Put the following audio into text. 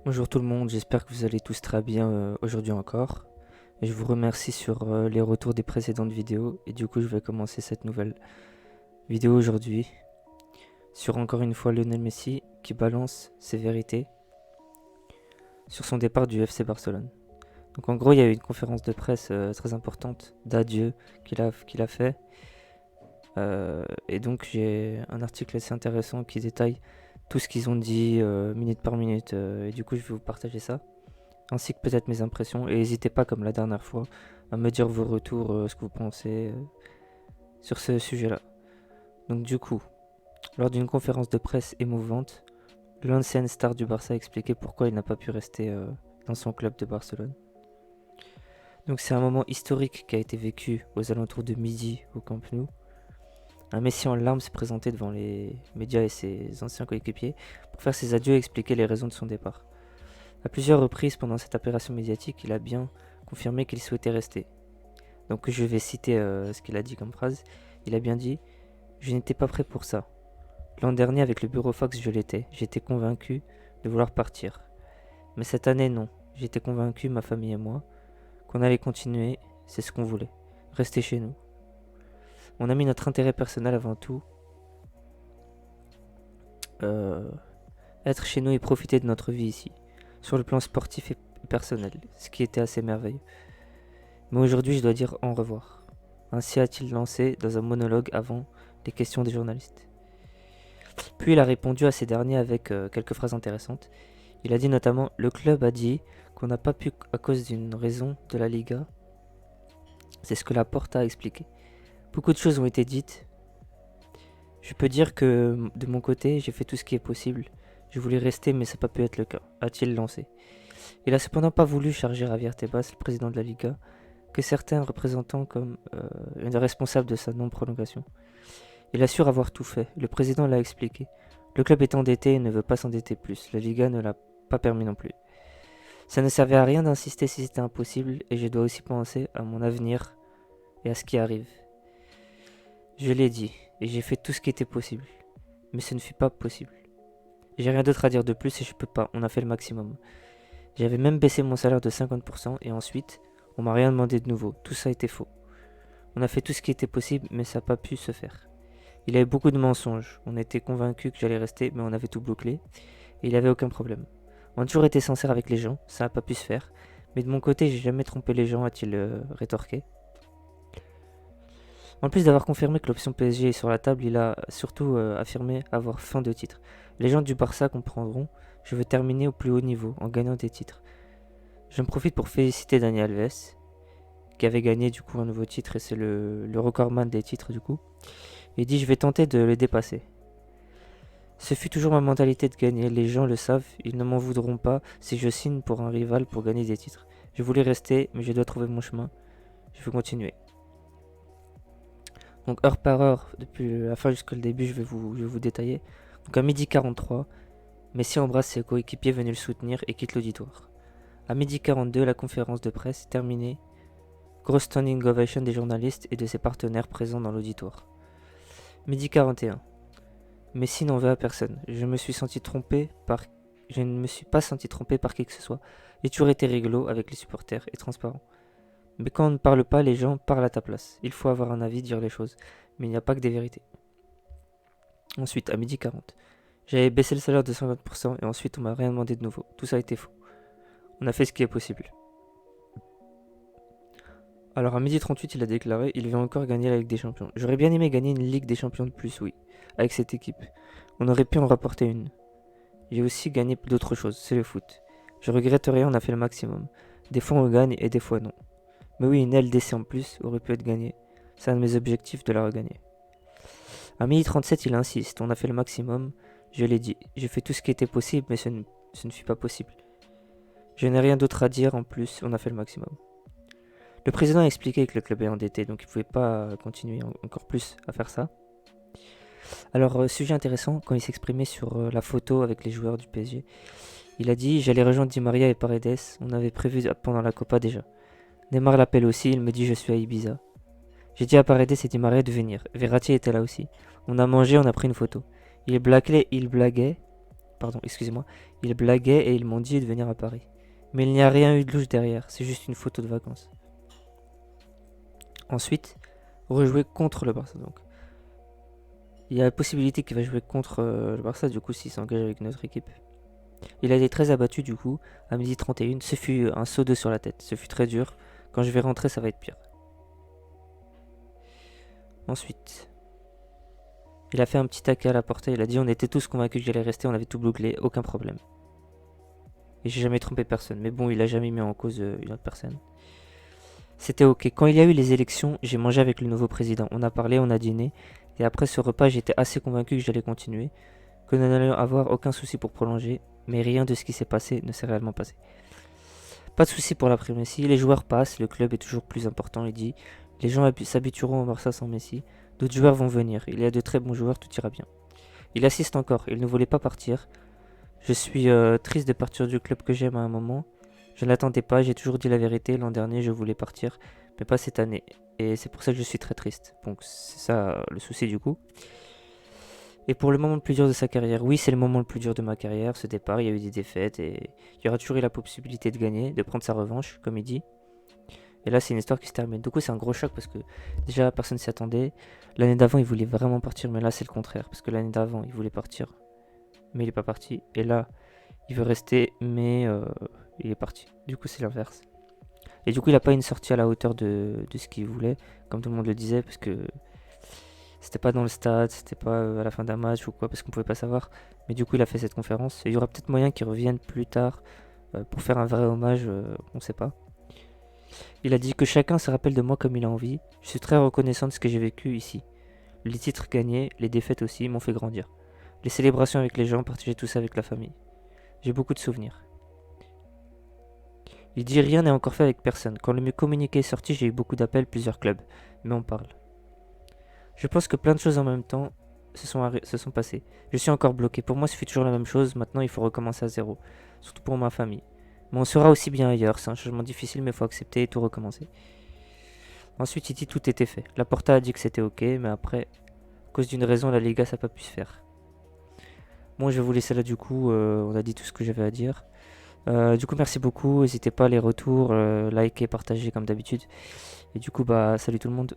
Bonjour tout le monde, j'espère que vous allez tous très bien aujourd'hui encore. Et je vous remercie sur les retours des précédentes vidéos. Et du coup, je vais commencer cette nouvelle vidéo aujourd'hui sur encore une fois Lionel Messi qui balance ses vérités sur son départ du FC Barcelone. Donc en gros, il y a eu une conférence de presse très importante d'adieu qu'il a fait. Et donc j'ai un article assez intéressant qui détaille tout ce qu'ils ont dit minute par minute. Et du coup, je vais vous partager ça, ainsi que peut-être mes impressions. Et n'hésitez pas, comme la dernière fois, à me dire vos retours, ce que vous pensez sur ce sujet-là. Donc du coup, lors d'une conférence de presse émouvante, l'ancienne star du Barça a expliqué pourquoi il n'a pas pu rester dans son club de Barcelone. Donc c'est un moment historique qui a été vécu aux alentours de midi au Camp Nou. Un Messi en larmes s'est présenté devant les médias et ses anciens coéquipiers pour faire ses adieux et expliquer les raisons de son départ. À plusieurs reprises pendant cette opération médiatique, il a bien confirmé qu'il souhaitait rester. Donc je vais citer ce qu'il a dit comme phrase. Il a bien dit: je n'étais pas prêt pour ça. L'an dernier avec le Burofax je l'étais. J'étais convaincu de vouloir partir. Mais cette année non. J'étais convaincu, ma famille et moi, qu'on allait continuer. C'est ce qu'on voulait. Rester chez nous. On a mis notre intérêt personnel avant tout. Euh, Être chez nous et profiter de notre vie ici. Sur le plan sportif et personnel. Ce qui était assez merveilleux. Mais aujourd'hui je dois dire au revoir. Ainsi a-t-il lancé dans un monologue avant les questions des journalistes. Puis il a répondu à ces derniers avec quelques phrases intéressantes. Il a dit notamment: le club a dit qu'on n'a pas pu à cause d'une raison de la Liga. C'est ce que la Porta a expliqué. Beaucoup de choses ont été dites. Je peux dire que de mon côté, j'ai fait tout ce qui est possible. Je voulais rester, mais ça n'a pas pu être le cas, a-t-il lancé. Il a cependant pas voulu charger Javier Tebas, le président de la Liga, que certains représentants comme un responsable de sa non-prolongation. Il assure avoir tout fait. Le président l'a expliqué. Le club est endetté et ne veut pas s'endetter plus. La Liga ne l'a pas permis non plus. Ça ne servait à rien d'insister si c'était impossible, et je dois aussi penser à mon avenir et à ce qui arrive. Je l'ai dit, et j'ai fait tout ce qui était possible. Mais ce ne fut pas possible. J'ai rien d'autre à dire de plus et je peux pas, on a fait le maximum. J'avais même baissé mon salaire de 50% et ensuite, on m'a rien demandé de nouveau. Tout ça était faux. On a fait tout ce qui était possible, mais ça n'a pas pu se faire. Il y avait beaucoup de mensonges. On était convaincus que j'allais rester, mais on avait tout bouclé. Et il n'y avait aucun problème. On a toujours été sincère avec les gens, ça n'a pas pu se faire. Mais de mon côté, j'ai jamais trompé les gens, a-t-il rétorqué. En plus d'avoir confirmé que l'option PSG est sur la table, il a surtout affirmé avoir faim de titres. Les gens du Barça comprendront, je veux terminer au plus haut niveau, en gagnant des titres. J'en profite pour féliciter Dani Alves, qui avait gagné du coup un nouveau titre, et c'est le recordman des titres du coup. Il dit: je vais tenter de le dépasser. Ce fut toujours ma mentalité de gagner, les gens le savent, ils ne m'en voudront pas si je signe pour un rival pour gagner des titres. Je voulais rester, mais je dois trouver mon chemin. Je veux continuer. Donc heure par heure, depuis la fin jusqu'au début, je vais vous détailler. Donc à midi 43, Messi embrasse ses coéquipiers venus le soutenir et quitte l'auditoire. À midi 42, la conférence de presse est terminée. Grosse standing ovation des journalistes et de ses partenaires présents dans l'auditoire. Midi 41. Messi n'en veut à personne. Je ne me suis pas senti trompé par qui que ce soit. J'ai toujours été rigolo avec les supporters et transparent. Mais quand on ne parle pas, les gens parlent à ta place. Il faut avoir un avis, dire les choses. Mais il n'y a pas que des vérités. Ensuite, à midi 40. J'avais baissé le salaire de 50% et ensuite on m'a rien demandé de nouveau. Tout ça a été faux. On a fait ce qui est possible. Alors à midi 38, il a déclaré: il veut encore gagner la Ligue des Champions. J'aurais bien aimé gagner une Ligue des Champions de plus, oui, avec cette équipe. On aurait pu en rapporter une. J'ai aussi gagné d'autres choses, c'est le foot. Je regrette rien, on a fait le maximum. Des fois on gagne et des fois non. Mais oui, une LDC en plus aurait pu être gagnée. C'est un de mes objectifs de la regagner. À midi 37, il insiste: on a fait le maximum. Je l'ai dit, j'ai fait tout ce qui était possible, mais ce ne fut pas possible. Je n'ai rien d'autre à dire, en plus, on a fait le maximum. Le président a expliqué que le club est endetté, donc il ne pouvait pas continuer encore plus à faire ça. Alors, sujet intéressant, quand il s'exprimait sur la photo avec les joueurs du PSG, il a dit: j'allais rejoindre Di Maria et Paredes, on avait prévu pendant la Copa déjà. Neymar l'appelle aussi, il me dit: je suis à Ibiza. J'ai dit à Paredes et Di Maria de venir. Verratti était là aussi. On a mangé, on a pris une photo. Il blaguait pardon, excusez-moi, ils blaguaient et ils m'ont dit de venir à Paris. Mais il n'y a rien eu de louche derrière, c'est juste une photo de vacances. Ensuite, rejouer contre le Barça donc. Il y a la possibilité qu'il va jouer contre le Barça du coup s'il s'engage avec notre équipe. Il a été très abattu du coup, à 12h31, ce fut un saut d'eau sur la tête, ce fut très dur. Quand je vais rentrer ça va être pire. Ensuite, il a fait un petit taquet à la portée, il a dit on était tous convaincus que j'allais rester, on avait tout bouclé, aucun problème. Et j'ai jamais trompé personne, mais bon il a jamais mis en cause une autre personne. C'était ok. Quand il y a eu les élections, j'ai mangé avec le nouveau président. On a parlé, on a dîné. Et après ce repas, j'étais assez convaincu que j'allais continuer. Que nous n'allions avoir aucun souci pour prolonger. Mais rien de ce qui s'est passé ne s'est réellement passé. Pas de souci pour l'après Messi. Les joueurs passent, le club est toujours plus important, il dit. Les gens s'habitueront au Barça sans Messi. D'autres joueurs vont venir. Il y a de très bons joueurs, tout ira bien. Il assiste encore. Il ne voulait pas partir. Je suis triste de partir du club que j'aime à un moment. Je ne l'attendais pas, j'ai toujours dit la vérité. L'an dernier, je voulais partir, mais pas cette année. Et c'est pour ça que je suis très triste. Donc, c'est ça le souci du coup. Et pour le moment le plus dur de sa carrière, oui, c'est le moment le plus dur de ma carrière. Ce départ, il y a eu des défaites et il y aura toujours eu la possibilité de gagner, de prendre sa revanche, comme il dit. Et là, c'est une histoire qui se termine. Du coup, c'est un gros choc parce que déjà, personne s'y attendait. L'année d'avant, il voulait vraiment partir, mais là, c'est le contraire. Parce que l'année d'avant, il voulait partir, mais il n'est pas parti. Et là, il veut rester, mais il est parti. Du coup, c'est l'inverse. Et du coup, il n'a pas une sortie à la hauteur de ce qu'il voulait, comme tout le monde le disait, parce que c'était pas dans le stade, c'était pas à la fin d'un match ou quoi, parce qu'on pouvait pas savoir. Mais du coup, il a fait cette conférence. Et il y aura peut-être moyen qu'il revienne plus tard pour faire un vrai hommage, on sait pas. Il a dit que chacun se rappelle de moi comme il a envie. Je suis très reconnaissant de ce que j'ai vécu ici. Les titres gagnés, les défaites aussi, m'ont fait grandir. Les célébrations avec les gens, partager tout ça avec la famille. J'ai beaucoup de souvenirs. Il dit rien n'est encore fait avec personne. Quand le communiqué est sorti, j'ai eu beaucoup d'appels, plusieurs clubs. Mais on parle. Je pense que plein de choses en même temps se sont passées. Je suis encore bloqué. Pour moi, ce fut toujours la même chose. Maintenant, il faut recommencer à zéro. Surtout pour ma famille. Mais on sera aussi bien ailleurs. C'est un changement difficile, mais il faut accepter et tout recommencer. Ensuite, il dit tout était fait. La Porta a dit que c'était ok, mais après, à cause d'une raison, la Liga, ça n'a pas pu se faire. Bon, je vais vous laisser là du coup. On a dit tout ce que j'avais à dire. Du coup, merci beaucoup. N'hésitez pas à les retours, liker, partager comme d'habitude. Et du coup, bah, salut tout le monde.